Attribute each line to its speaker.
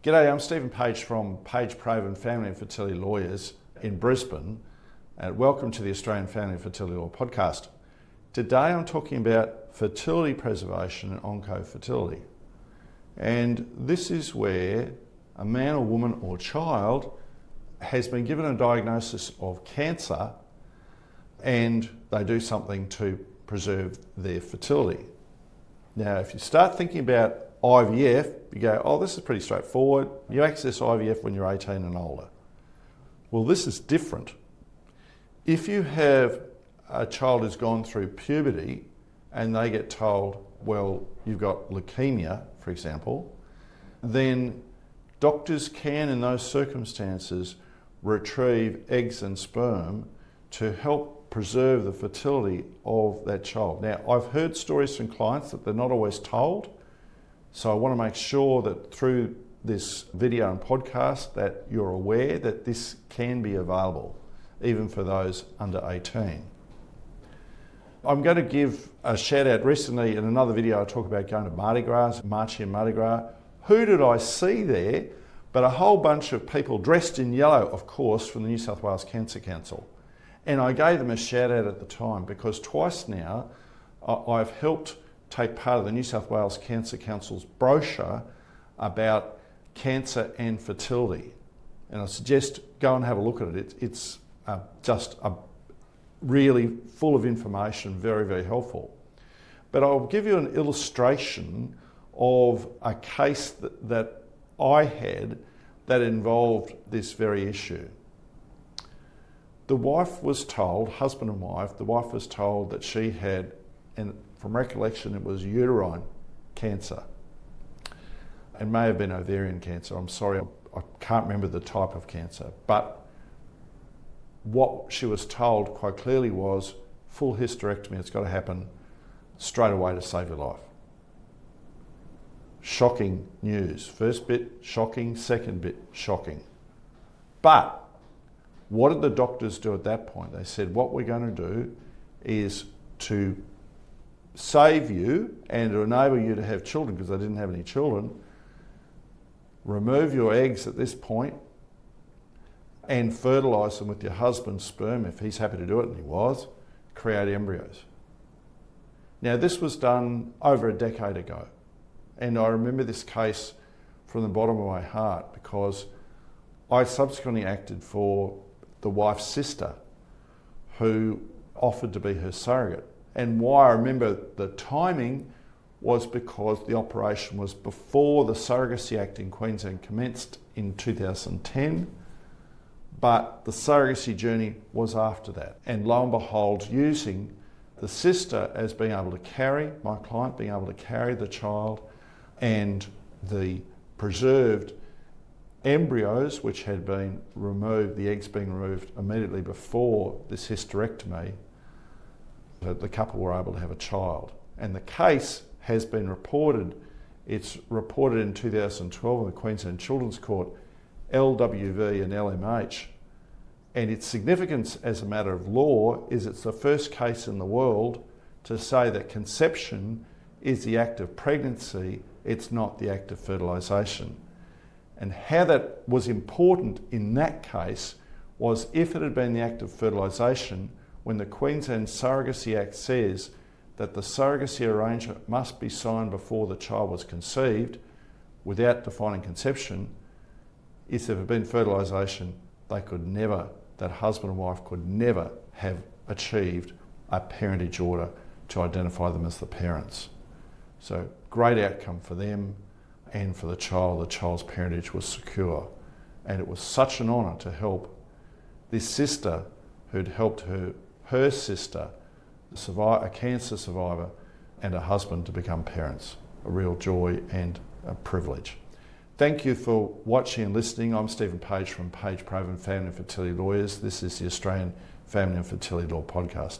Speaker 1: G'day, I'm Stephen Page from Page, Provan Family and Fertility Lawyers in Brisbane, and welcome to the Australian Family and Fertility Law Podcast. Today I'm talking about fertility preservation and onco-fertility. And this is where a man or woman or child has been given a diagnosis of cancer and they do something to preserve their fertility. Now, if you start thinking about IVF, you go, oh, this is pretty straightforward. You access IVF when you're 18 and older. Well, this is different. If you have a child who's gone through puberty and they get told, well, you've got leukemia, for example, then doctors can, in those circumstances, retrieve eggs and sperm to help preserve the fertility of that child. Now, I've heard stories from clients that they're not always told, so I want to make sure that through this video and podcast that you're aware that this can be available, even for those under 18. I'm going to give a shout out. Recently in another video I talk about going to Mardi Gras, marching in Mardi Gras. Who did I see there but a whole bunch of people dressed in yellow, of course, from the New South Wales Cancer Council. And I gave them a shout out at the time because twice now I've helped take part of the New South Wales Cancer Council's brochure about cancer and fertility. And I suggest go and have a look at it. It's just really full of information, very, very helpful. But I'll give you an illustration of a case that I had that involved this very issue. The wife was told, husband and wife, the wife was told that she had, and from recollection it was uterine cancer. It may have been ovarian cancer, I'm sorry, I can't remember the type of cancer, but what she was told quite clearly was full hysterectomy, it's got to happen straight away to save your life. Shocking news. First bit shocking, second bit shocking. But what did the doctors do at that point? They said, what we're going to do is to save you and to enable you to have children, because they didn't have any children, remove your eggs at this point and fertilise them with your husband's sperm, if he's happy to do it, and he was, create embryos. Now, this was done over a decade ago, and I remember this case from the bottom of my heart because I subsequently acted for the wife's sister who offered to be her surrogate. And why I remember the timing was because the operation was before the Surrogacy Act in Queensland commenced in 2010, but the surrogacy journey was after that. And lo and behold, using the sister as being able to carry, my client being able to carry the child, and the preserved embryos which had been removed, the eggs being removed immediately before this hysterectomy, the couple were able to have a child. And the case has been reported. It's reported in 2012 in the Queensland Children's Court, LWV and LMH. And its significance as a matter of law is it's the first case in the world to say that conception is the act of pregnancy, it's not the act of fertilisation. And how that was important in that case was if it had been the act of fertilisation, when the Queensland Surrogacy Act says that the surrogacy arrangement must be signed before the child was conceived, without defining conception, if there had been fertilisation, they could never, that husband and wife could never have achieved a parentage order to identify them as the parents. So great outcome for them and for the child. The child's parentage was secure. And it was such an honour to help this sister who'd helped her sister, a cancer survivor, and her husband to become parents. A real joy and a privilege. Thank you for watching and listening. I'm Stephen Page from Page, Provan Family and Fertility Lawyers. This is the Australian Family and Fertility Law Podcast.